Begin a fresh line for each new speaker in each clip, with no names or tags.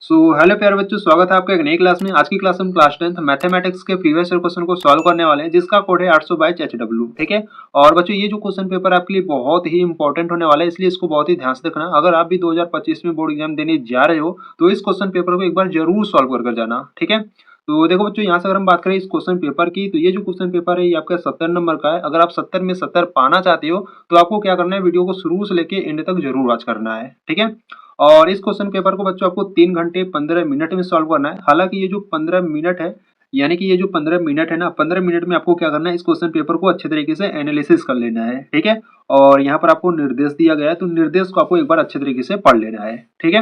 Hello प्यारे बच्चों, स्वागत है आपका एक नई क्लास में। आज की क्लास में क्लास 10 मैथमेटिक्स के प्रीवियस ईयर क्वेश्चन को सॉल्व करने वाले हैं, जिसका कोड है 822 HW। ठीक है। और बच्चों, ये जो क्वेश्चन पेपर आपके लिए बहुत ही इंपॉर्टेंट होने वाला है, इसलिए इसको बहुत ही ध्यान से देखना। अगर आप भी 2025 में बोर्ड एग्जाम देने जा रहे हो तो इस क्वेश्चन पेपर को एक बार जरूर सॉल्व कर जाना। ठीक है। तो देखो बच्चों, यहाँ से अगर हम बात करें इस क्वेश्चन पेपर की, तो ये जो क्वेश्चन पेपर है ये आपका 70 नंबर का है। अगर आप 70 में 70 पाना चाहते हो तो आपको क्या करना है, वीडियो को शुरू से लेके एंड तक जरूर वॉच करना है। ठीक है। और इस क्वेश्चन पेपर को बच्चों आपको 3 घंटे 15 मिनट में सॉल्व करना है। हालांकि ये जो 15 मिनट है, यानी कि ये जो 15 मिनट है ना, 15 मिनट में आपको क्या करना है, इस क्वेश्चन पेपर को अच्छे तरीके से एनालिसिस कर लेना है। ठीक है। और यहाँ पर आपको निर्देश दिया गया है, तो निर्देश को आपको एक बार अच्छे तरीके से पढ़ लेना है। ठीक है।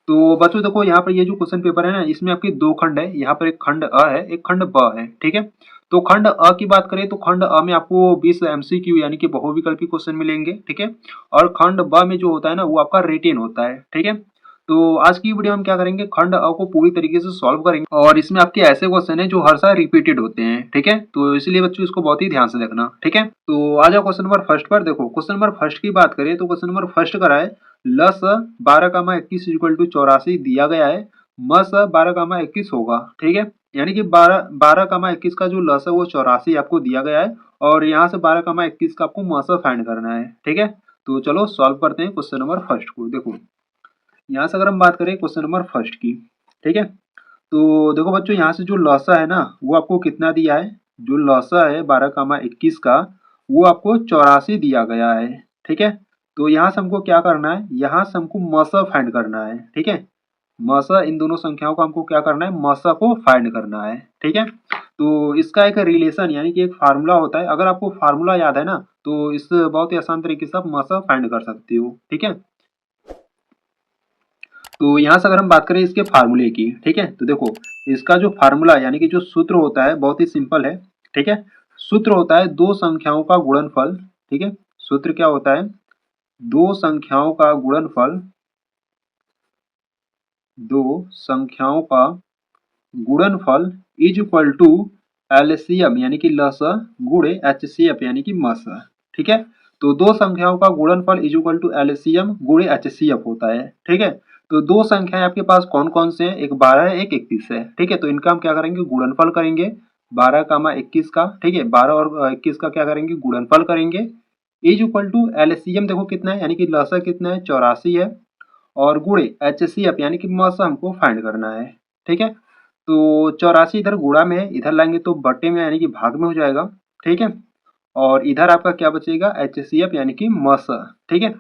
तो बच्चों देखो, यहाँ पर ये जो क्वेश्चन पेपर है ना, इसमें आपके दो खंड है। यहाँ पर एक खंड अ है, एक खंड ब है। ठीक है। तो खंड अ की बात करें तो खंड अ में आपको 20 MCQ यानी कि बहुविकल्पी क्वेश्चन मिलेंगे। ठीक है। और खंड ब में जो होता है ना, वो आपका रिटेन होता है। ठीक है। तो आज की वीडियो में हम क्या करेंगे, खंड अ को पूरी तरीके से सॉल्व करेंगे, और इसमें आपके ऐसे क्वेश्चन है जो हर साल रिपीटेड होते हैं। ठीक है। तो इसलिए बच्चों इसको बहुत ही ध्यान से देखना। ठीक है। तो आ जाओ क्वेश्चन नंबर फर्स्ट पर। देखो, क्वेश्चन नंबर फर्स्ट की बात करें तो क्वेश्चन नंबर फर्स्ट करा है, लस 12, 21 दिया गया है, मस 12, 21 होगा। ठीक है। यानी कि 12, 21 का जो लस है वो 84 आपको दिया गया है, और यहाँ से 12, 21 का आपको मस फाइंड करना है। ठीक है। तो चलो सॉल्व करते हैं क्वेश्चन नंबर फर्स्ट को। देखो, यहाँ से अगर हम बात करें क्वेश्चन नंबर फर्स्ट की, ठीक है, तो देखो बच्चों, यहाँ से जो लॉसा है ना, वो आपको कितना दिया है, जो लॉसा है 12, 21 का, वो आपको 84 दिया गया है। ठीक है। तो यहाँ से हमको क्या करना है, यहाँ से हमको मसा फाइंड करना है। ठीक है। मसा, इन दोनों संख्याओं को हमको क्या करना है, मसा को फाइंड करना है। ठीक है। तो इसका एक रिलेशन यानी कि एक फार्मूला होता है। अगर आपको फार्मूला याद है ना, तो इस बहुत ही आसान तरीके से आप मसा फाइंड कर सकते हो। ठीक है। तो यहाँ से अगर हम बात करें इसके फार्मूले की, ठीक है, तो देखो, इसका जो फार्मूला यानी कि जो सूत्र होता है बहुत ही सिंपल है। ठीक है। सूत्र होता है दो संख्याओं का गुणनफल। ठीक है। सूत्र क्या होता है, दो संख्याओं का गुणनफल, दो संख्याओं का गुणनफल इज इक्वल टू एलसीएम यानी कि लस गुणे एचसीएफ यानी कि मस। ठीक है। तो दो संख्याओं का गुणनफल इज इक्वल टू एलसीएम गुणे एचसीएफ होता है। ठीक है। तो दो संख्याएं आपके पास कौन कौन से हैं, एक 12 है, एक 21 है। ठीक है। तो इनका हम क्या करेंगे, गुणनफल करेंगे 12, 21 का। ठीक है। 12 और 21 का क्या करेंगे, गुणनफल करेंगे, इज इक्वल टू एलसीएम देखो कितना है, यानी कि लसा कितना है, 84 है, और गुणे एचसीएफ यानी कि मस हमको फाइंड करना है। ठीक है। तो 84 इधर गुणा में है, इधर लाएंगे तो बटे में यानी कि भाग में हो जाएगा। ठीक है। और इधर आपका क्या बचेगा, एचसीएफ यानी कि मस। ठीक है।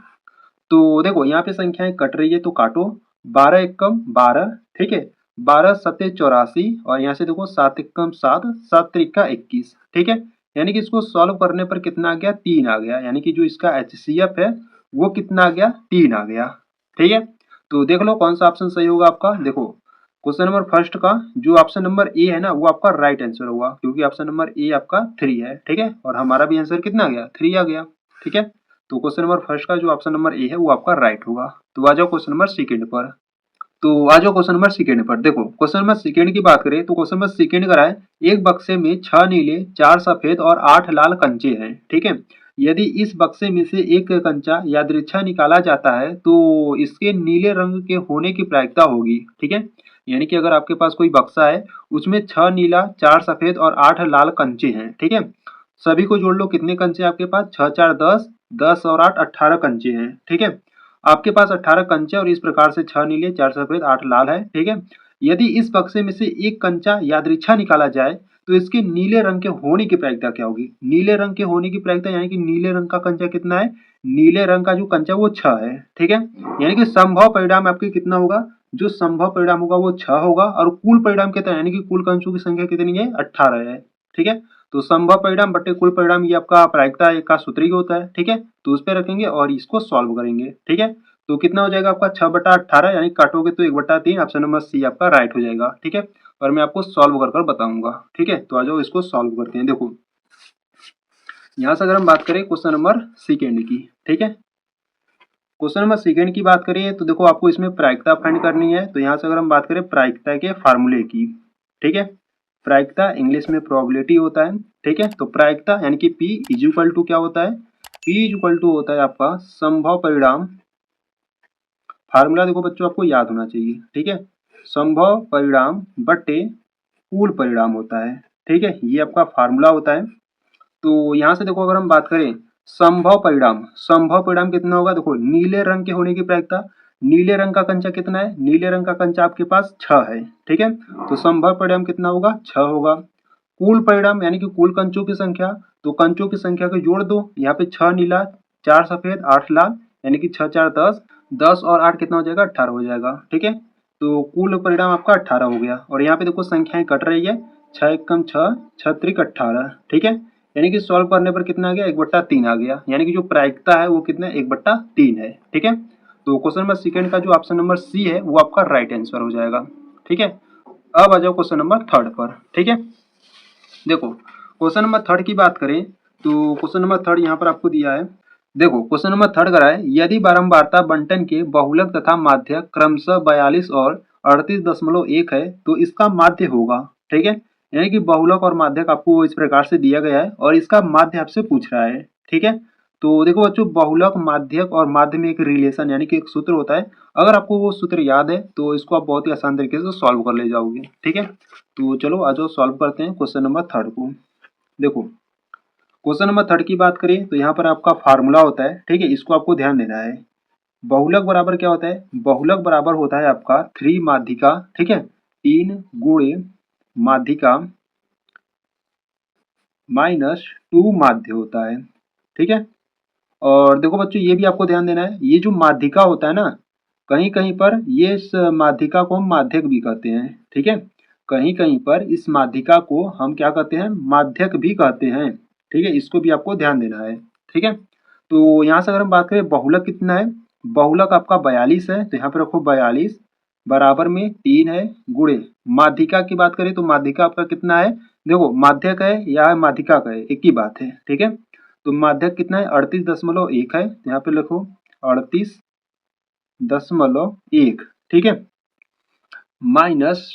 तो देखो, यहाँ पे संख्याएं कट रही है तो काटो, 12 एकम 12। ठीक है। 12 सत्ते 84, और यहाँ से देखो 7 एकम 7, 7 त्रिका 21। ठीक है। यानी कि इसको सॉल्व करने पर कितना आ गया, 3 आ गया, यानी कि जो इसका एचसीएफ है वो कितना आ गया, 3 आ गया। ठीक है। तो देख लो कौन सा ऑप्शन सही होगा आपका। देखो, क्वेश्चन नंबर फर्स्ट का जो ऑप्शन नंबर ए है ना, वो आपका राइट आंसर होगा, क्योंकि ऑप्शन नंबर ए आपका 3 है। ठीक है। और हमारा भी आंसर कितना आ गया, 3 आ गया। ठीक है। तो क्वेश्चन नंबर फर्स्ट का जो ऑप्शन नंबर ए है वो आपका राइट होगा। तो आ जाओ क्वेश्चन नंबर सेकंड पर। तो आ जाओ क्वेश्चन नंबर सेकंड पर। देखो, क्वेश्चन नंबर सेकंड की बात करें तो क्वेश्चन नंबर सेकंड का है, एक बक्से में 6 नीले 4 सफेद और 8 लाल कंचे हैं। ठीक है। यदि इस बक्से में से एक कंचा यादृच्छा निकाला जाता है तो इसके नीले रंग के होने की प्रायिकता होगी। ठीक है। यानी कि अगर आपके पास कोई बक्सा है, उसमें 6 नीला 4 सफेद और 8 लाल कंचे हैं। ठीक है। सभी को जोड़ लो, कितने कंचे आपके पास, 6 4 10, 10 और 8 18 कंचे हैं। ठीक है। आपके पास 18 कंचे, और इस प्रकार से 6 नीले 4 सफेद 8 लाल है। ठीक है। यदि इस बक्से में से एक कंचा यादृच्छा निकाला जाए तो इसके नीले रंग के होने की प्रायिकता क्या होगी। नीले रंग के होने की प्रायिकता यानी कि नीले रंग का कंचा कितना है, नीले रंग का जो कंचा वो 6 है। ठीक है। यानी कि संभव परिणाम आपके कितना होगा, जो संभव परिणाम होगा वो 6 होगा, और कुल परिणाम कितना है, यानी कि कुल कंचों की संख्या कितनी है, 18 है। ठीक है। तो संभव परिणाम बटे कुल परिणाम, ये आपका प्रायिकता का सूत्र ही होता है। ठीक है। तो उस पर रखेंगे और इसको सॉल्व करेंगे। ठीक है। तो कितना हो जाएगा आपका, 6/18, यानी काटोगे तो 1/3, ऑप्शन नंबर सी आपका राइट हो जाएगा। ठीक है। और मैं आपको सॉल्व कर बताऊंगा। ठीक है। तो आ जाओ इसको सॉल्व करते हैं। देखो, यहाँ से अगर हम बात करें क्वेश्चन नंबर सेकेंड की, ठीक है, क्वेश्चन नंबर सेकेंड की बात करें तो देखो, आपको इसमें प्रायिकता फाइंड करनी है। तो यहाँ से अगर हम बात करें प्रायिकता के फार्मूले की, ठीक है, प्रायिकता इंग्लिश में प्रोबेबिलिटी होता है। ठीक है। तो प्रायिकता यानी कि P इज इक्वल टू क्या होता है, P इज इक्वल टू होता है आपका संभव परिणाम। फार्मूला देखो बच्चों, आपको याद होना चाहिए। ठीक है। संभव परिणाम बटे कुल परिणाम होता है। ठीक है, ये आपका फार्मूला होता है। तो यहाँ से देखो अगर हम बात करें संभव परिणाम कितना होगा, देखो नीले रंग के होने की प्रायिकता, नीले रंग का कंचा कितना है, नीले रंग का कंचा आपके पास 6 है। ठीक है, तो संभव परिणाम कितना होगा, 6 होगा। कुल परिणाम यानी कि कुल कंचों की संख्या, तो कंचों की संख्या को जोड़ दो, यहाँ पे 6 नीला 4 सफेद 8 लाल, यानी कि 6 4 10, 10 और 8 कितना हो जाएगा, 18 हो जाएगा। ठीक है, तो कुल परिणाम आपका 18 हो गया। और यहाँ पे देखो संख्याएं कट रही है, 6 एकम 6, 6 त्रिक 18। ठीक है, यानी कि सॉल्व करने पर कितना आ गया, 1/3 आ गया, यानी कि जो प्रायिकता है वो कितना 1/3 है। ठीक है, तो क्वेश्चन नंबर सेकंड का जो ऑप्शन नंबर सी है वो आपका राइट आंसर हो जाएगा। ठीक है, अब आ जाओ क्वेश्चन नंबर थर्ड पर। ठीक है, देखो क्वेश्चन नंबर थर्ड की बात करें तो क्वेश्चन नंबर थर्ड यहाँ पर आपको दिया है। देखो क्वेश्चन नंबर थर्ड करा है, यदि बारंबारता बंटन के बहुलक तथा माध्यक क्रमशः 42 और 38.1 है तो इसका माध्य होगा। ठीक है, यानी कि बहुलक और माध्यक आपको इस प्रकार से दिया गया है और इसका माध्य आपसे पूछ रहा है। ठीक है, तो देखो बच्चों बहुलक माध्यक और माध्य में एक रिलेशन यानी कि एक सूत्र होता है। अगर आपको वो सूत्र याद है तो इसको आप बहुत ही आसान तरीके से सॉल्व कर ले जाओगे। ठीक है, तो चलो आज सॉल्व करते हैं क्वेश्चन नंबर थर्ड को। देखो क्वेश्चन नंबर थर्ड की बात करें तो यहाँ पर आपका फार्मूला होता है। ठीक है, इसको आपको ध्यान देना है। बहुलक बराबर क्या होता है, बहुलक बराबर होता है आपका 3 माध्यिका। ठीक है, 3 गुणे माध्यिका माइनस 2 माध्य होता है। ठीक है, और देखो बच्चों ये भी आपको ध्यान देना है, ये जो माध्यिका होता है ना, कहीं कहीं पर ये इस माध्यिका को हम माध्यक भी कहते हैं। ठीक है, कहीं कहीं पर इस माध्यिका को हम क्या कहते हैं, माध्यक भी कहते हैं। ठीक है, इसको भी आपको ध्यान देना है। ठीक है, तो यहाँ से अगर हम बात करें बहुलक कितना है, बहुलक आपका 42 है, तो यहाँ पे रखो 42 बराबर में 3 है गुणे माध्यिका की बात करें तो माध्यिका आपका कितना है, देखो माध्यक है या माध्यिका का है एक ही बात है। ठीक है, तो माध्यक कितना है 38.1 है, तो यहाँ पे लिखो 38.1। ठीक है, माइनस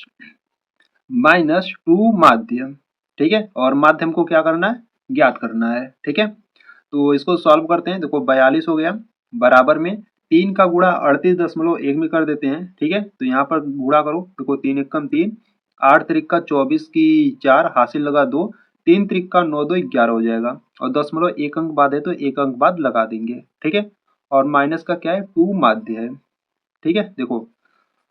2 माध्यम। ठीक है, और माध्यम को क्या करना है, ज्ञात करना है। ठीक है, तो इसको सॉल्व करते हैं। देखो 42 हो गया बराबर में 3 का गुणा 38.1 में कर देते हैं। ठीक है, तो यहाँ पर गुणा करो, देखो 3 एकम 3, 8 त्रिक का 24 की 4 हासिल लगा 2, 3 त्रिक का 9 2 11 हो जाएगा और 1 अंक बाद है तो 1 अंक बाद लगा देंगे। ठीक है, और माइनस का क्या है 2 माध्य है। ठीक है, देखो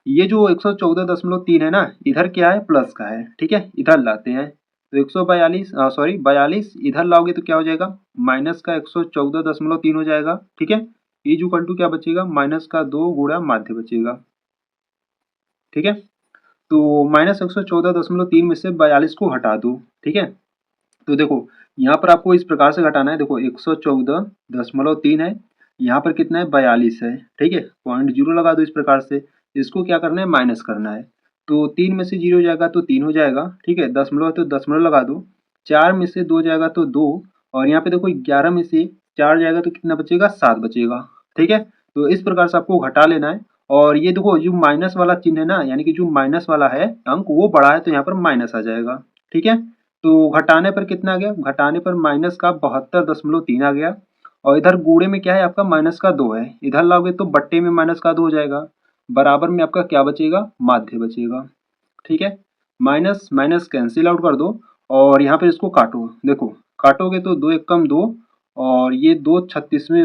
ये जो 114.3 है ना, इधर क्या है प्लस का है। ठीक है, इधर लाते हैं तो 42 इधर लाओगे तो क्या हो जाएगा, माइनस का 114.3 हो जाएगा। ठीक है, इज इक्वल टू क्या बचेगा, माइनस का 2 गुणा माध्य बचेगा। ठीक है, तो माइनस 114.3 में से 42 को हटा दो। ठीक है, तो देखो यहाँ पर आपको इस प्रकार से घटाना है। देखो 114.3 है, यहाँ पर कितना है 42 है। ठीक है, पॉइंट जीरो लगा दो इस प्रकार से, इसको क्या करना है माइनस करना है। तो 3 में से 0 जाएगा तो 3 हो जाएगा। ठीक है, दशमलव तो दशमलव लगा दो, 4 में से 2 जाएगा तो 2, और यहाँ पे देखो 11 में से 4 जाएगा तो कितना बचेगा 7 बचेगा। ठीक है, तो इस प्रकार से आपको घटा लेना है। और ये देखो जो माइनस वाला चिन्ह है ना, यानी कि जो माइनस वाला है अंक वो बड़ा है तो यहाँ पर माइनस आ जाएगा। ठीक है, तो घटाने पर कितना आ गया, घटाने पर माइनस का 72.3 आ गया, और इधर गुणे में क्या है आपका माइनस का 2 है, इधर लाओगे तो बट्टे में माइनस का 2 हो जाएगा, बराबर में आपका क्या बचेगा माध्य बचेगा। ठीक है, माइनस माइनस कैंसिल आउट कर दो और यहाँ पे इसको काटो। देखो काटोगे तो 2 एकम 2 और ये 2 36 में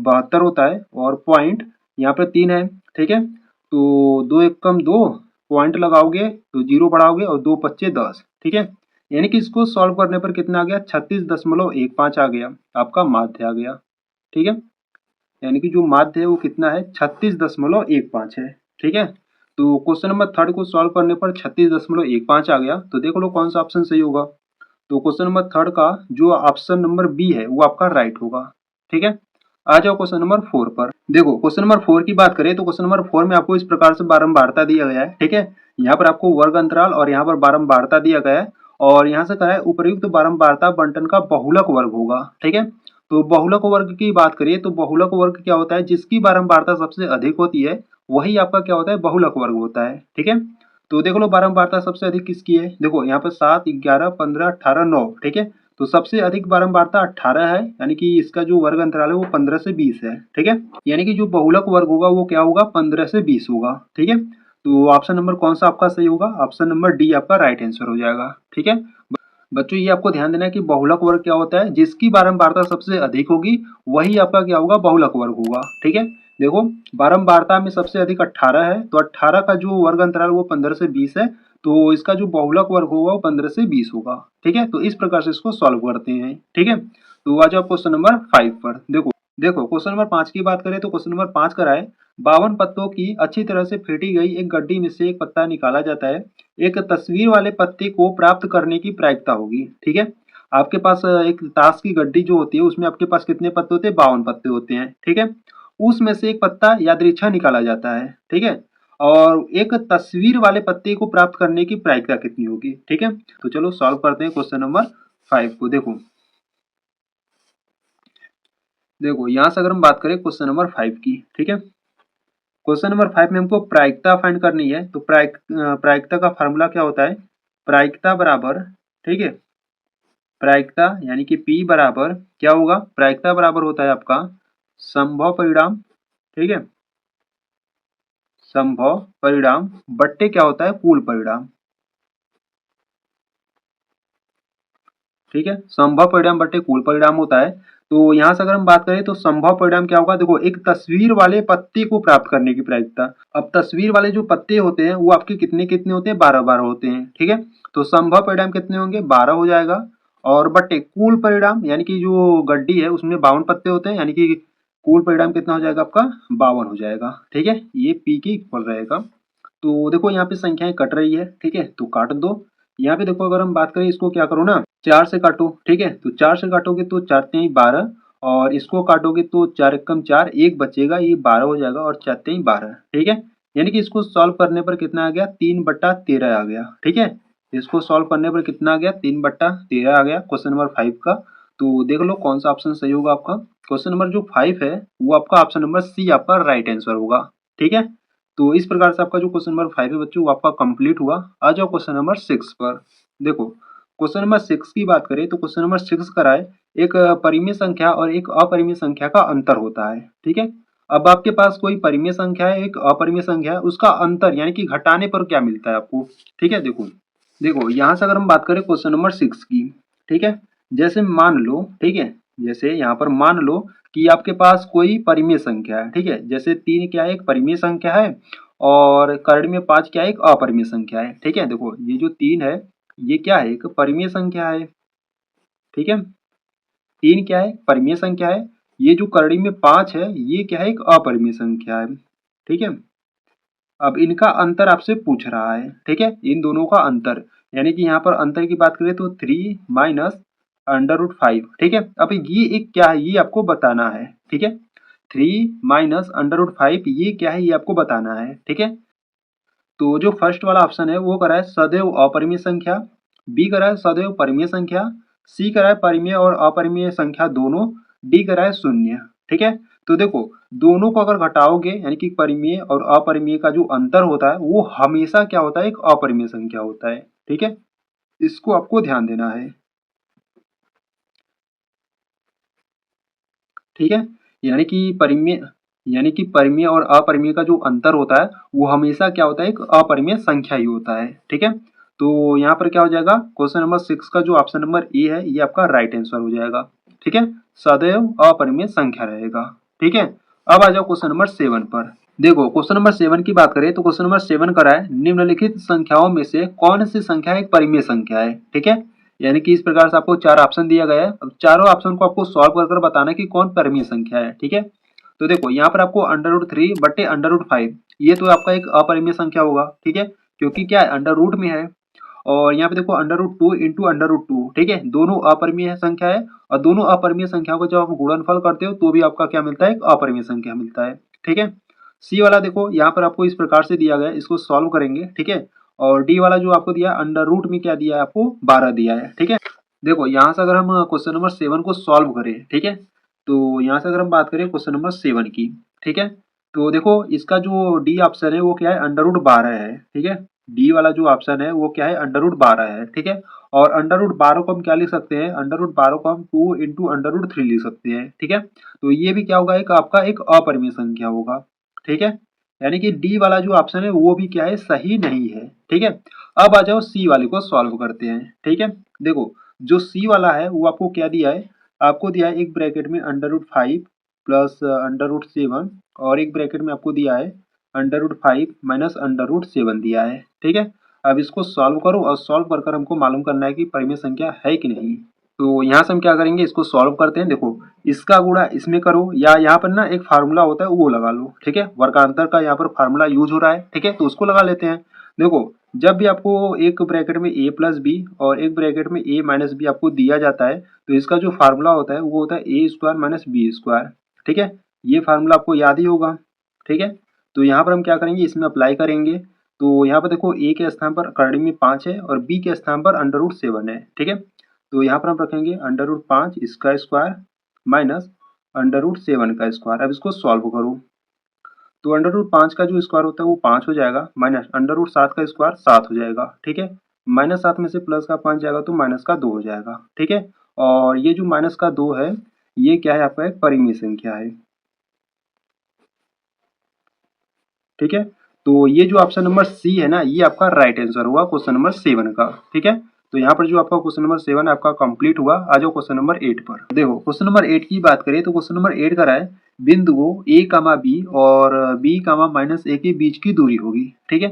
72 होता है और पॉइंट यहाँ पर 3 है। ठीक है, तो 2 एकम 2 पॉइंट लगाओगे तो 0 बढ़ाओगे और 2 पच्चे 10। ठीक है, यानी कि इसको सॉल्व करने पर कितना आ गया 36.15 आ गया, आपका माध्य आ गया। ठीक है, यानी कि जो माध्य है वो कितना है 36.15 है। ठीक है, तो क्वेश्चन नंबर थर्ड को सॉल्व करने पर 36.15 आ गया, तो देख लो कौन सा ऑप्शन सही होगा। तो क्वेश्चन नंबर थर्ड का जो ऑप्शन नंबर बी है वो आपका राइट होगा। ठीक है, आ जाओ क्वेश्चन नंबर 4 पर। देखो क्वेश्चन नंबर 4 की बात करें तो क्वेश्चन नंबर 4 में आपको इस प्रकार से बारंबारता दिया गया है। ठीक है, यहाँ पर आपको वर्ग अंतराल और यहाँ पर बारंबारता दिया गया है, और यहाँ से कहा है उपयुक्त बारंबारता बंटन का बहुलक वर्ग होगा। ठीक है, तो बहुलक वर्ग की बात करिए तो बहुलक वर्ग क्या होता है, जिसकी बारंबारता सबसे अधिक होती है वही आपका क्या होता है बहुलक वर्ग होता है। ठीक है, तो देख लो बारंबारता सबसे अधिक किसकी है, देखो यहाँ पर 7 11 15 18 9। ठीक है, तो सबसे अधिक बारंबारता 18 है, यानी कि इसका जो वर्ग अंतराल है वो 15 से 20 है। ठीक है, यानी कि जो बहुलक वर्ग होगा वो क्या होगा 15 से 20 होगा। ठीक है, तो ऑप्शन नंबर कौन सा आपका सही होगा? ऑप्शन नंबर डी आपका राइट आंसर हो जाएगा। ठीक है बच्चों, ये आपको ध्यान देना है कि बहुलक वर्ग क्या होता है, जिसकी बारंबारता सबसे अधिक होगी वही आपका क्या होगा? बहुलक वर्ग होगा। ठीक है, देखो बारंबारता में सबसे अधिक 18 है, तो 18 का जो वर्ग अंतराल वो 15 से 20 है, तो इसका जो बहुलक वर्ग होगा वो 15 से 20 होगा। ठीक है, तो इस प्रकार से इसको सॉल्व करते हैं। ठीक है, तो आ जाओ क्वेश्चन नंबर 5 पर। देखो देखो क्वेश्चन नंबर 5 की बात करें तो क्वेश्चन नंबर 5 कराए 52 पत्तों की अच्छी तरह से फेंटी गई एक गड्डी में से एक पत्ता निकाला जाता है। एक तस्वीर वाले पत्ते को प्राप्त करने की प्रायिकता होगी। ठीक है, आपके पास एक ताश की गड्डी जो होती है उसमें आपके पास कितने पत्ते होते हैं? 52 पत्ते होते हैं। ठीक है, उसमें से एक पत्ता यादृच्छा निकाला जाता है। ठीक है, और एक तस्वीर वाले पत्ते को प्राप्त करने की प्रायिकता कितनी होगी? ठीक है, तो चलो सॉल्व करते हैं क्वेश्चन नंबर 5 को। देखो देखो यहां से अगर हम बात करें क्वेश्चन नंबर 5 की, ठीक है, क्वेश्चन नंबर 5 में हमको प्रायिकता फाइंड करनी है। तो प्रायिकता का फार्मूला क्या होता है? प्रायिकता बराबर, ठीक है, प्रायिकता यानी कि P बराबर क्या होगा? प्रायिकता बराबर होता है आपका संभव परिणाम, ठीक है, संभव परिणाम बट्टे क्या होता है? कुल परिणाम। ठीक है, संभव परिणाम बट्टे कुल परिणाम होता है। तो यहाँ से अगर हम बात करें तो संभव परिणाम क्या होगा? देखो एक तस्वीर वाले पत्ते को प्राप्त करने की प्रायिकता। अब तस्वीर वाले जो पत्ते होते हैं वो आपके कितने कितने होते हैं? 12 होते हैं। ठीक है, तो संभव परिणाम कितने होंगे? 12 हो जाएगा। और बट्टे कुल परिणाम यानी कि जो गड्डी है उसमें 52 पत्ते होते हैं, यानी कि कुल परिणाम कितना हो जाएगा आपका? 52 हो जाएगा। ठीक है, ये पी के इक्वल रहेगा। तो देखो यहाँ पे संख्याएं कट रही है। ठीक है, तो काट दो। यहाँ पे देखो अगर हम बात करें इसको क्या करो ना, 4 से काटो। ठीक है, तो 4 से काटोगे तो 4 तिहाई 12, और इसको काटोगे तो 4 एकम 4, एक बचेगा, ये 12 हो जाएगा, और 4 तिहाई 12। ठीक है, यानी कि इसको सॉल्व करने पर कितना आ गया? 3/13 आ गया। ठीक है, इसको सॉल्व करने पर कितना आ गया? 3/13 आ गया क्वेश्चन नंबर 5 का। तो देख लो कौन सा ऑप्शन सही होगा आपका। क्वेश्चन नंबर जो 5 है वो आपका ऑप्शन नंबर सी आपका राइट आंसर होगा। ठीक है, तो इस प्रकार से आपका जो क्वेश्चन नंबर 5 है बच्चों वो आपका कंप्लीट हुआ। आ जाओ क्वेश्चन नंबर 6 पर। देखो क्वेश्चन नंबर 6 की बात करें तो क्वेश्चन नंबर 6 कराए एक परिमेय संख्या और एक अपरिमेय संख्या का अंतर होता है। ठीक है, अब आपके पास कोई परिमेय संख्या है, एक अपरिमेय संख्या है, उसका अंतर यानी कि घटाने पर क्या मिलता है आपको? ठीक है, देखो देखो यहाँ से अगर हम बात करें क्वेश्चन नंबर 6 की, ठीक है, जैसे मान लो, ठीक है, जैसे यहाँ पर मान लो कि आपके पास कोई परिमेय संख्या है। ठीक है, जैसे 3 क्या है? एक परिमेय संख्या है, और कर्ण में 5 क्या है? एक अपरिमेय संख्या है। ठीक है, देखो ये जो 3 है ये क्या है? एक परिमेय संख्या है। ठीक है, 3 क्या है? परिमेय संख्या है। ये जो करड़ी में 5 है ये क्या है? एक अपरिमेय संख्या है। ठीक है, अब इनका अंतर आपसे पूछ रहा है। ठीक है, इन दोनों का अंतर, यानी कि यहाँ पर अंतर की बात करें तो 3 माइनस √5। ठीक है, अब ये एक क्या है? ये आपको बताना है। ठीक है, 3 माइनस √5 ये क्या है? ये आपको बताना है। ठीक है, तो जो फर्स्ट वाला ऑप्शन है वो करा है सदैव अपरिमेय संख्या, बी करा है सदैव परिमेय संख्या, सी करा है परिमेय और अपरिमेय संख्या दोनों, डी करा है शून्य। ठीक है, तो देखो दोनों को अगर घटाओगे यानी कि परिमेय और अपरिमेय का जो अंतर होता है वो हमेशा क्या होता है? एक अपरिमेय संख्या होता है। ठीक है, इसको आपको ध्यान देना है। ठीक है, यानी कि परिमेय और अपरिमेय का जो अंतर होता है वो हमेशा क्या होता है? एक अपरिमेय संख्या ही होता है। ठीक है, तो यहाँ पर क्या हो जाएगा? क्वेश्चन नंबर 6 का जो ऑप्शन नंबर ए है ये आपका राइट आंसर हो जाएगा। ठीक है, सदैव अपरिमेय संख्या रहेगा। ठीक है, अब आ जाओ क्वेश्चन नंबर 7 पर। देखो क्वेश्चन नंबर 7 की बात करें तो क्वेश्चन नंबर 7 करा है निम्नलिखित संख्याओं में से कौन सी संख्या एक परिमेय संख्या है? ठीक है, यानी कि इस प्रकार से आपको 4 ऑप्शन दिया गया है। अब चारों ऑप्शन को आपको सॉल्व कर कर बताना है कि कौन परिमेय संख्या है। ठीक है, तो देखो यहाँ पर आपको √3 बटे √5 ये तो आपका एक अपरिमेय संख्या होगा। ठीक है, क्योंकि क्या है? अंडर रूट में है। और यहाँ पे देखो √2 इंटू √2, ठीक है, दोनों अपरिमेय संख्या है, और दोनों अपरिमेय संख्याओं को जब आप गुणनफल करते हो तो भी आपका क्या मिलता है? एक अपरिमेय संख्या मिलता है। ठीक है, सी वाला देखो यहाँ पर आपको इस प्रकार से दिया गया है, इसको सॉल्व करेंगे। ठीक है, और डी वाला जो आपको दिया अंडर रूट में क्या दिया है? आपको 12 दिया है। ठीक है, देखो यहाँ से अगर हम क्वेश्चन नंबर 7 को सॉल्व करें, ठीक है, तो यहाँ से अगर हम बात करें क्वेश्चन नंबर 7 की, ठीक है, तो देखो इसका जो डी ऑप्शन है वो क्या है? √12 है। ठीक है, डी वाला जो ऑप्शन है वो क्या है? √12 है। ठीक है, और √12 को हम क्या लिख सकते हैं? √12 को हम 2 इंटू √3 लिख सकते हैं। ठीक है, तो ये भी क्या होगा? एक आपका एक अपरिमेय संख्या होगा। ठीक है, यानी कि डी वाला जो ऑप्शन है वो भी क्या है, सही नहीं है। ठीक है, अब आ जाओ सी वाले को सॉल्व करते हैं। ठीक है, देखो जो सी वाला है वो आपको क्या दिया है, आपको दिया है एक ब्रैकेट में √5 प्लस √7 और एक ब्रैकेट में आपको दिया है √5 माइनस √7 दिया है। ठीक है, अब इसको सॉल्व करो और सॉल्व कर कर हमको मालूम करना है कि परिमेय संख्या है कि नहीं। तो यहाँ से हम क्या करेंगे, इसको सॉल्व करते हैं। देखो इसका गुणा इसमें करो, या यहाँ पर ना एक फार्मूला होता है वो लगा लो। ठीक है, वर्गांतर का यहाँ पर फार्मूला यूज हो रहा है। ठीक है, तो उसको लगा लेते हैं। देखो जब भी आपको एक ब्रैकेट में a प्लस बी और एक ब्रैकेट में a माइनस बी आपको दिया जाता है, तो इसका जो फार्मूला होता है वो होता है a square minus B square. ठीक है, ये फार्मूला आपको याद ही होगा। ठीक है, तो यहाँ पर हम क्या करेंगे, इसमें अप्लाई करेंगे। तो यहाँ पर देखो a के स्थान पर करड़ी में 5 है और b के स्थान पर √7 है। ठीक है, तो यहाँ पर हम रखेंगे √5 इसका स्क्वायर माइनस √7 का स्क्वायर। अब इसको सॉल्व करो तो √5 का जो स्क्वायर होता है वो 5 हो जाएगा, माइनस √7 का स्क्वायर 7 हो जाएगा। ठीक है, -7 में से प्लस का 5 जाएगा तो माइनस का 2 हो जाएगा। ठीक है, और ये जो माइनस का 2 है ये क्या है, आपका एक परिमेय संख्या है। ठीक है, तो ये जो ऑप्शन नंबर सी है ना, ये आपका राइट आंसर हुआ क्वेश्चन नंबर 7 का। ठीक है, तो यहाँ पर जो आपका क्वेश्चन नंबर 7 आपका कंप्लीट हुआ। आ जाओ क्वेश्चन नंबर 8 पर। देखो क्वेश्चन नंबर 8 की बात करें तो क्वेश्चन नंबर 8 का है बिंदुओं a कामा बी और b कामा -a के बीच की दूरी होगी। ठीक है,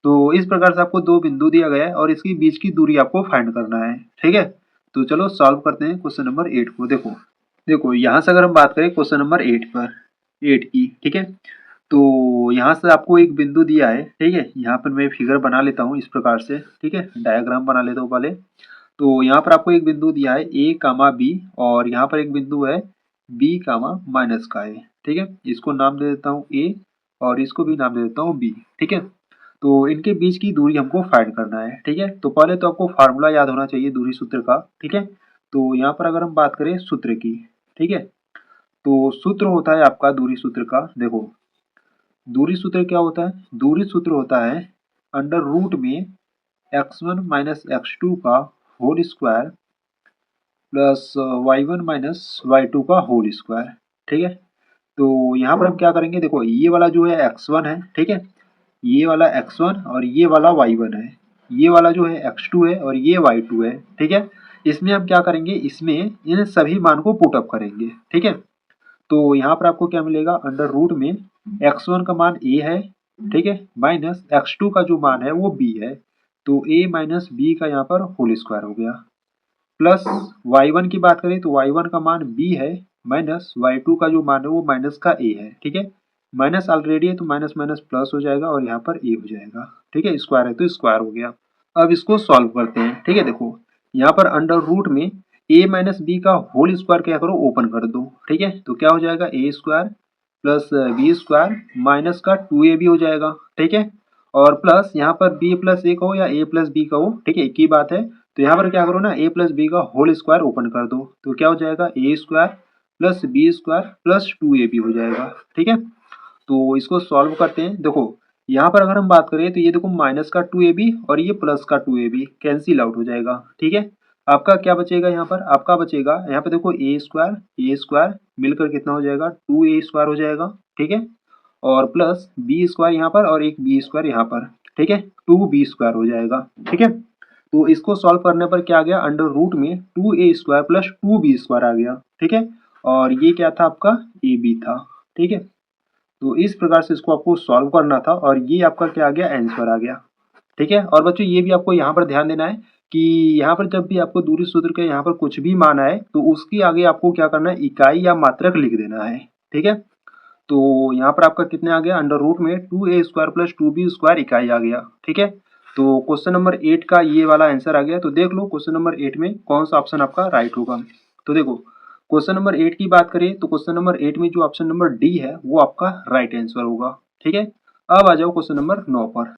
तो इस प्रकार से आपको दो बिंदु दिया गया है और इसकी बीच की दूरी आपको फाइंड करना है। ठीक है, तो चलो सॉल्व करते हैं क्वेश्चन नंबर 8 को। देखो देखो यहाँ से अगर हम बात करें क्वेश्चन नंबर 8 पर, 8 की। ठीक है, तो यहाँ से आपको एक बिंदु दिया है। ठीक है, यहाँ पर मैं फिगर बना लेता हूँ इस प्रकार से। ठीक है, डायग्राम बना लेता हूँ पहले। तो यहाँ पर आपको एक बिंदु दिया है a कामा बी और यहाँ पर एक बिंदु है b कामा माइनस का है। ठीक है, इसको नाम दे देता हूँ a और इसको भी नाम दे देता हूँ b। ठीक है, तो इनके बीच की दूरी हमको फाइंड करना है। ठीक है, तो पहले तो आपको फार्मूला याद होना चाहिए दूरी सूत्र का। ठीक है, तो यहाँ पर अगर हम बात करें सूत्र की, ठीक है, तो सूत्र होता है आपका दूरी सूत्र का। देखो दूरी सूत्र क्या होता है, दूरी सूत्र होता है अंडर रूट में x1 माइनस x2 का whole square plus y1 minus y2 का होल स्क्वायर। ठीक है, तो यहाँ पर हम क्या करेंगे, देखो ये वाला जो है x1 है। ठीक है, ये वाला x1 और ये वाला y1 है, ये वाला जो है x2 है और ये y2 है। ठीक है, इसमें हम क्या करेंगे, इसमें इन सभी मान को पुट अप करेंगे। ठीक है, तो यहाँ पर आपको क्या मिलेगा, अंडर रूट में x1 का मान a है। ठीक है, माइनस x2 का जो मान है वो b है, तो a माइनस b का यहाँ पर होल स्क्वायर हो गया। प्लस y1 की बात करें तो y1 का मान b है माइनस y2 का जो मान है वो माइनस का a है। ठीक है, माइनस ऑलरेडी है तो माइनस माइनस प्लस हो जाएगा और यहाँ पर a हो जाएगा। ठीक है, स्क्वायर है तो स्क्वायर हो गया। अब इसको सॉल्व करते हैं। ठीक है, देखो यहाँ पर अंडर रूट में a माइनस बी का होल स्क्वायर क्या करो, ओपन कर दो। ठीक है, तो क्या हो जाएगा, a square plus B square minus का 2ab हो जाएगा। ठीक है, और प्लस यहाँ पर b प्लस a कहो या a प्लस बी कहो, ठीक है, एक ही बात है। तो यहाँ पर क्या करो ना, a प्लस बी का होल स्क्वायर ओपन कर दो, तो क्या हो जाएगा, a square plus B square plus 2ab हो जाएगा। ठीक है, तो इसको सॉल्व करते हैं। देखो यहाँ पर अगर हम बात करें तो ये देखो माइनस का 2ab और ये प्लस का 2ab कैंसिल आउट हो जाएगा। ठीक है, आपका क्या बचेगा, यहाँ पर आपका बचेगा, यहाँ पे देखो ए स्क्वायर मिलकर कितना हो जाएगा, 2a स्क्वायर हो जाएगा। ठीक है, और प्लस बी स्क्वायर यहाँ पर और एक बी स्क्वायर यहाँ पर। ठीक है, 2b स्क्वायर हो जाएगा। ठीक है, तो इसको सॉल्व करने पर क्या आ गया, अंडर रूट में 2a square plus 2b square आ गया। ठीक है, और ये क्या था, आपका ab था। ठीक है, तो इस प्रकार से इसको आपको सॉल्व करना था और ये आपका क्या आ गया, आंसर आ गया। ठीक है, और बच्चों ये भी आपको यहाँ पर ध्यान देना है कि यहाँ पर जब भी आपको दूरी सूत्र के यहाँ पर कुछ भी मान आए तो उसके आगे आपको क्या करना है, इकाई या मात्रक लिख देना है। ठीक है, तो यहाँ पर आपका कितने आ गया, अंडर रूट में 2a square plus 2b square इकाई आ गया। ठीक है, तो क्वेश्चन नंबर 8 का ये वाला आंसर आ गया। तो देख लो क्वेश्चन नंबर 8 में कौन सा ऑप्शन आपका राइट होगा। तो देखो क्वेश्चन नंबर 8 की बात करें तो क्वेश्चन नंबर 8 में जो ऑप्शन नंबर डी है वो आपका राइट आंसर होगा। ठीक है, अब आ जाओ क्वेश्चन नंबर 9 पर।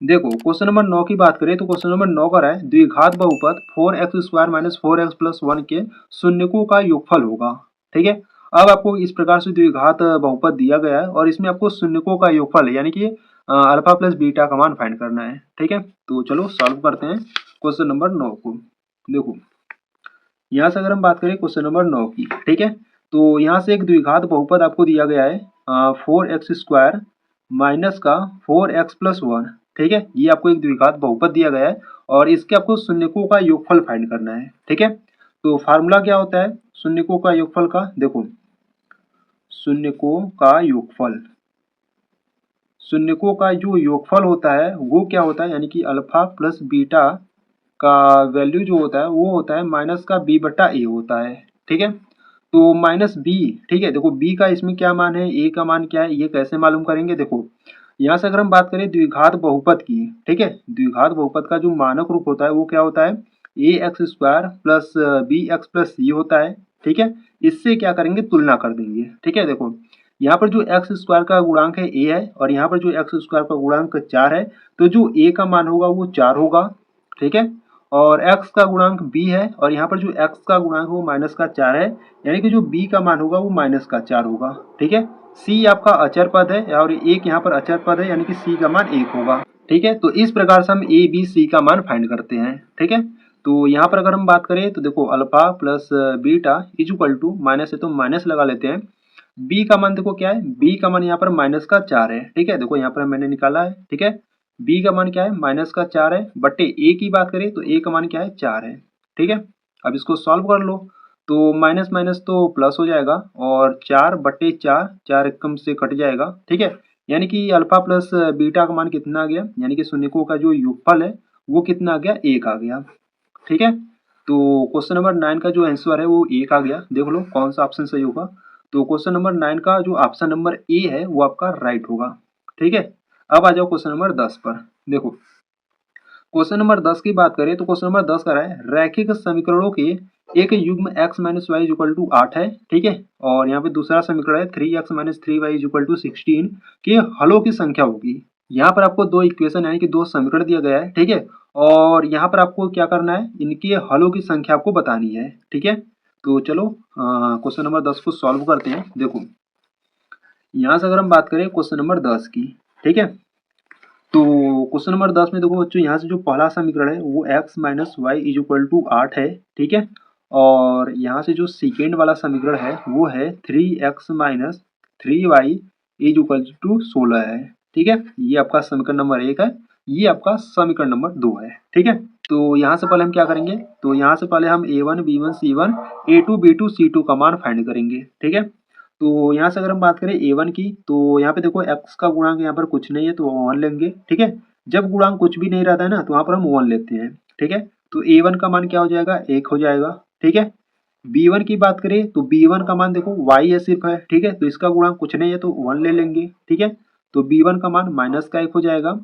देखो क्वेश्चन नंबर 9 की बात करें तो क्वेश्चन नंबर 9 का है द्विघात बहुपद 4x square minus 4x plus 1 के शून्यकों का योगफल होगा। ठीक है, अब आपको इस प्रकार से द्विघात बहुपद दिया गया है और इसमें आपको शून्यकों का योगफल यानी कि अल्फा प्लस बीटा का मान फाइंड करना है। ठीक है, तो चलो सॉल्व करते हैं क्वेश्चन नंबर 9 को। देखो यहाँ से अगर हम बात करें क्वेश्चन नंबर 9 की, ठीक है, तो यहाँ से एक द्विघात बहुपद आपको दिया गया है 4x स्क्वायर माइनस का 4x+1, ठीक है। ये आपको एक द्विघात बहुपद दिया गया है और इसके आपको शून्यकों का योगफल फाइंड करना है, ठीक है। तो फार्मूला क्या होता है शून्यकों का योगफल का, देखो शून्यकों का योगफल, शून्यकों का जो योगफल होता है वो क्या होता है, यानी कि अल्फा प्लस बीटा का वैल्यू जो होता है वो होता है माइनस का b बटा a होता है, ठीक है। तो माइनस b, ठीक है। देखो b का इसमें क्या मान है, a का मान क्या है, ये कैसे मालूम करेंगे। देखो यहाँ से अगर हम बात करें द्विघात बहुपद की, ठीक है, द्विघात बहुपद का जो मानक रूप होता है वो क्या होता है ax² plus bx plus c होता है, ठीक है। इससे क्या करेंगे तुलना कर देंगे, ठीक है। देखो यहाँ पर जो x² का गुणांक है a है और यहाँ पर जो x² का गुणांक 4 है, तो जो a का मान होगा वो 4 होगा, ठीक है। और x का गुणांक b है और यहाँ पर जो x का गुणांक वो माइनस का 4 है, यानी कि जो b का मान होगा वो माइनस का 4 होगा, ठीक है। c आपका अचर पद है और एक यहाँ पर अचर पद है, यानी कि c का मान 1 होगा, ठीक है। तो इस प्रकार से हम a b c का मान फाइंड करते हैं, ठीक है। तो यहाँ पर अगर हम बात करें तो देखो alpha plus beta is equal to, minus है तो माइनस लगा लेते हैं, b का मान देखो क्या है, b का मान यहाँ पर माइनस का 4 है, ठीक है। देखो यहाँ पर मैंने निकाला है, ठीक है। b का मान क्या है माइनस का 4 है, बट्टे a की बात करें तो a का मान क्या है 4 है, ठीक है। अब इसको सॉल्व कर लो तो माइनस माइनस तो प्लस हो जाएगा और 4/4, 4 एकम से कट जाएगा, ठीक है। यानी कि अल्फा प्लस बीटा का मान कितना आ गया, यानी कि शून्यकों का जो योगफल है वो कितना आ गया 1 आ गया, ठीक है। तो क्वेश्चन नंबर 9 का जो आंसर है वो 1 आ गया, देख लो कौन सा ऑप्शन सही होगा। तो क्वेश्चन नंबर 9 का जो ऑप्शन नंबर ए है वो आपका राइट होगा, ठीक है। अब आ जाओ क्वेश्चन नंबर 10 पर। देखो क्वेश्चन नंबर 10 की बात करें तो क्वेश्चन नंबर 10 का है रैखिक समीकरणों के एक युग्म x minus Y equal to 8 है, ठीक है। और यहाँ पे दूसरा समीकरण है 3x minus 3y equal to 16 के हलों की संख्या होगी। यहाँ पर आपको दो इक्वेशन यानी कि दो समीकरण दिया गया है, ठीक है। और यहाँ पर आपको क्या करना है, इनके हलों की संख्या आपको बतानी है, ठीक है। तो चलो क्वेश्चन नंबर 10 को सॉल्व करते हैं। देखो यहाँ से अगर हम बात करें क्वेश्चन नंबर 10 की, ठीक है। तो क्वेश्चन नंबर 10 में देखो बच्चों यहाँ से जो पहला समीकरण है वो x minus Y is equal to 8 है, ठीक है। और यहाँ से जो सेकेंड वाला समीकरण है वो है 3x minus 3y is equal to 16 है, ठीक है। ये आपका समीकरण नंबर 1 है, ये आपका समीकरण नंबर 2 है, ठीक है। तो यहाँ से पहले हम क्या करेंगे, तो यहाँ से पहले हम a1 b1 c1 a2 b2 c2 का मान फाइंड करेंगे, ठीक है। तो यहाँ से अगर हम बात करें a1 की तो यहाँ पे देखो x का गुणांक यहाँ पर कुछ नहीं है तो 1 लेंगे, ठीक है। जब गुणांक कुछ भी नहीं रहता है ना तो वहाँ पर हम 1 लेते हैं, ठीक है। तो a1 का मान क्या हो जाएगा 1 हो जाएगा, ठीक है। b1 की बात करें तो b1 का मान देखो y है सिर्फ है, ठीक है। तो इसका गुणांक कुछ नहीं है तो 1 ले लेंगे, ठीक है। तो b1 का मान माइनस का 1 हो जाएगा।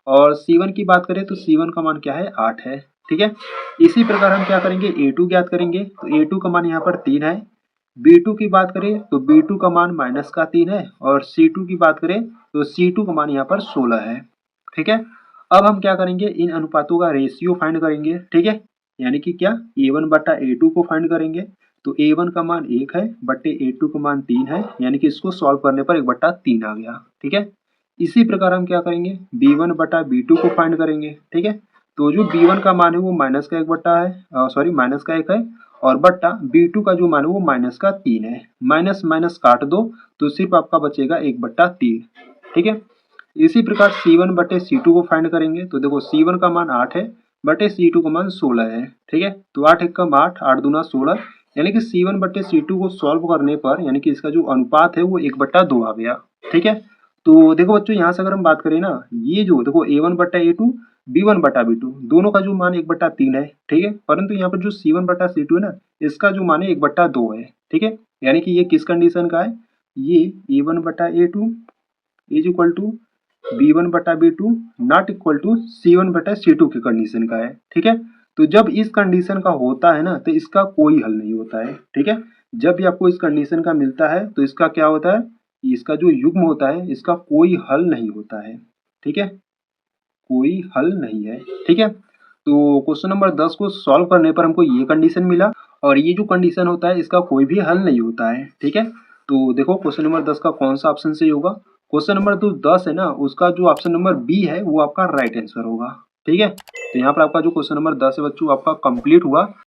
और c1 की बात करें तो c1 का मान क्या है 8 है, ठीक है। इसी प्रकार हम क्या करेंगे a2 ज्ञात करेंगे, तो a2 का मान यहाँ पर 3 है। B2 की बात करें तो B2 का मान माइनस का 3 है और C2 की बात करें तो C2 का मान यहाँ पर 16 है, ठीक है। अब हम क्या करेंगे इन अनुपातों का रेशियो फाइंड करेंगे, ठीक है। यानी कि क्या A1 बटा A2 को फाइंड करेंगे, तो A1 का मान 1 है बटे A2 का मान 3 है, यानी कि इसको सॉल्व करने पर 1/3 आ गया, ठीक है। इसी प्रकार हम क्या करेंगे B1 बटा B2 को फाइंड करेंगे, ठीक है। तो जो B1 का मान है वो माइनस का 1 है, सॉरी माइनस का 1 है और बट्टा B2 का जो मान है वो माइनस का 3 है। माइनस माइनस काट दो तो सिर्फ आपका बचेगा 1/3, ठीक है। इसी प्रकार C1 बटे C2 को फाइंड करेंगे, तो देखो C1 का मान 8 है बटे C2 का मान 16 है, ठीक है। तो 8 एकम 8, 8 दूना 16, यानी कि C1 बटे C2 को सॉल्व करने पर यानी कि इसका जो अनुपात है वो 1/2 आ गया, ठीक है। तो देखो बच्चों यहाँ से अगर हम बात करें ना, ये जो देखो A1 बटा A2 B1 बटा B2 दोनों का जो मान 1/3 है, ठीक है। परंतु यहाँ पर जो C1 बटा C2 है ना, इसका जो मान है 1/2 है, ठीक है। यानी कि ये किस कंडीशन का है, ये A1 बटा A2 is equal to B1 बटा B2 not equal to C1 बटा C2 की कंडीशन का है, ठीक है। तो जब इस कंडीशन का होता है ना तो इसका कोई हल नहीं होता है, ठीक है। जब भी आपको इस कंडीशन का मिलता है तो इसका क्या होता है, इसका जो युग्म होता है इसका कोई हल नहीं होता है, ठीक है, कोई हल नहीं है, ठीक है। तो क्वेश्चन नंबर 10 को सॉल्व करने पर हमको ये कंडीशन मिला और ये जो कंडीशन होता है इसका कोई भी हल नहीं होता है, ठीक है। तो देखो क्वेश्चन नंबर 10 का कौन सा ऑप्शन सही होगा, क्वेश्चन नंबर जो 10 है ना उसका जो ऑप्शन नंबर बी है वो आपका राइट आंसर होगा, ठीक है। तो यहाँ पर आपका जो क्वेश्चन नंबर 10 है बच्चों आपका कंप्लीट हुआ।